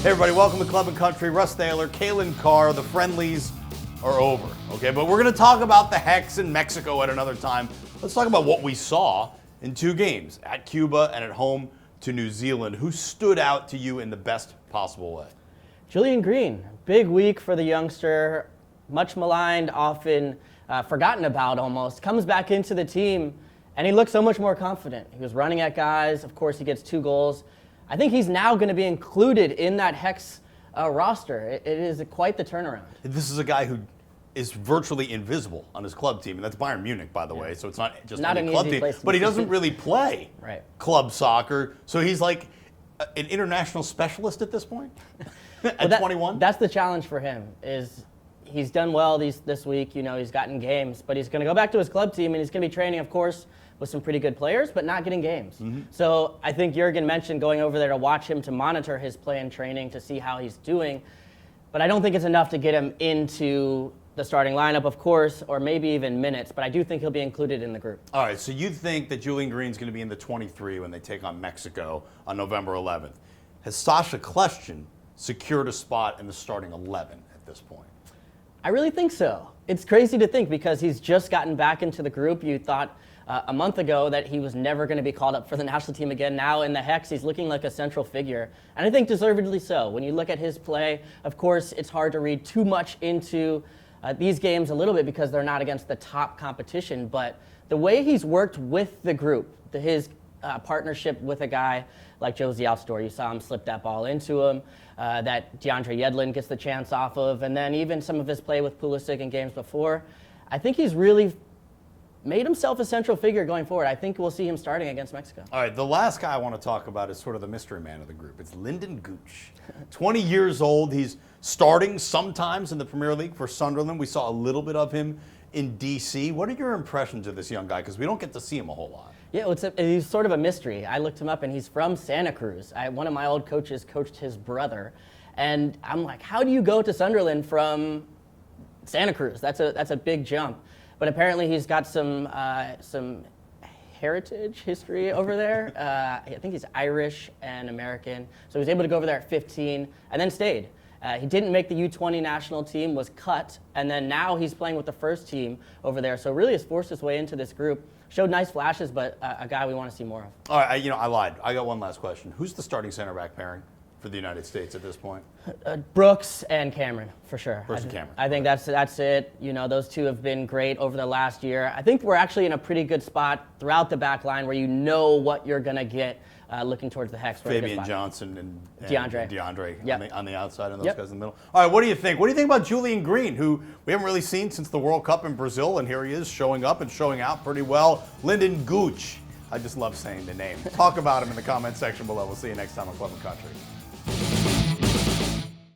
Hey everybody, welcome to Club and Country. Russ Thaler, Calen Carr, the friendlies are over, okay? But we're gonna talk about the Hex in Mexico at another time. Let's talk about what we saw in two games, at Cuba and at home to New Zealand. Who stood out to you in the best possible way? Julian Green, big week for the youngster, much maligned, often forgotten about almost, comes back into the team and he looks so much more confident. He was running at guys, of course he gets 2 goals. I think he's now going to be included in that Hex roster. It is quite the turnaround. This is a guy who is virtually invisible on his club team, and that's Bayern Munich, by the way, so it's not just not any an club easy team. place to But he be. doesn't really play club soccer, so he's like an international specialist at this point at 21? That's the challenge for him, is he's done well this week. You know, he's gotten games, but he's going to go back to his club team, and he's going to be training, of course, with some pretty good players, but not getting games. So I think Jurgen mentioned going over there to watch him, to monitor his play and training, to see how he's doing. But I don't think it's enough to get him into the starting lineup, of course, or maybe even minutes, but I do think he'll be included in the group. All right, so you think that Julian Green's going to be in the 23 when they take on Mexico on November 11th. Has Sasha Kljestan secured a spot in the starting 11 at this point? I really think so. It's crazy to think because he's just gotten back into the group. You thought a month ago that he was never going to be called up for the national team again. Now in the Hex, he's looking like a central figure, and I think deservedly so. When you look at his play, of course, it's hard to read too much into these games a little bit because they're not against the top competition, but the way he's worked with the group, his partnership with a guy like Josie Altidore, you saw him slip that ball into him, that DeAndre Yedlin gets the chance off of, and then even some of his play with Pulisic in games before. I think he's really made himself a central figure going forward. I think we'll see him starting against Mexico. All right, the last guy I want to talk about is sort of the mystery man of the group. It's Linden Gooch. 20 years old. He's starting sometimes in the Premier League for Sunderland. We saw a little bit of him in D.C. What are your impressions of this young guy? Because we don't get to see him a whole lot. Yeah, he's sort of a mystery. I looked him up, and he's from Santa Cruz. One of my old coaches coached his brother, and I'm like, how do you go to Sunderland from Santa Cruz? That's a big jump. But apparently he's got some heritage history over there. I think he's Irish and American. So he was able to go over there at 15 and then stayed. He didn't make the U20 national team, was cut, and then now he's playing with the first team over there. So really has forced his way into this group. Showed nice flashes, but a guy we want to see more of. All right, I lied. I got one last question. Who's the starting center back pairing for the United States at this point? Brooks and Cameron, for sure. Brooks and Cameron. I think that's it. You know, those two have been great over the last year. I think we're actually in a pretty good spot throughout the back line where you know what you're going to get looking towards the Hex. Fabian Johnson and DeAndre Yep. on the outside and those guys in the middle. All right, what do you think? What do you think about Julian Green, who we haven't really seen since the World Cup in Brazil, and here he is showing up and showing out pretty well. Linden Gooch. I just love saying the name. Talk about him in the comment section below. We'll see you next time on Club and Country.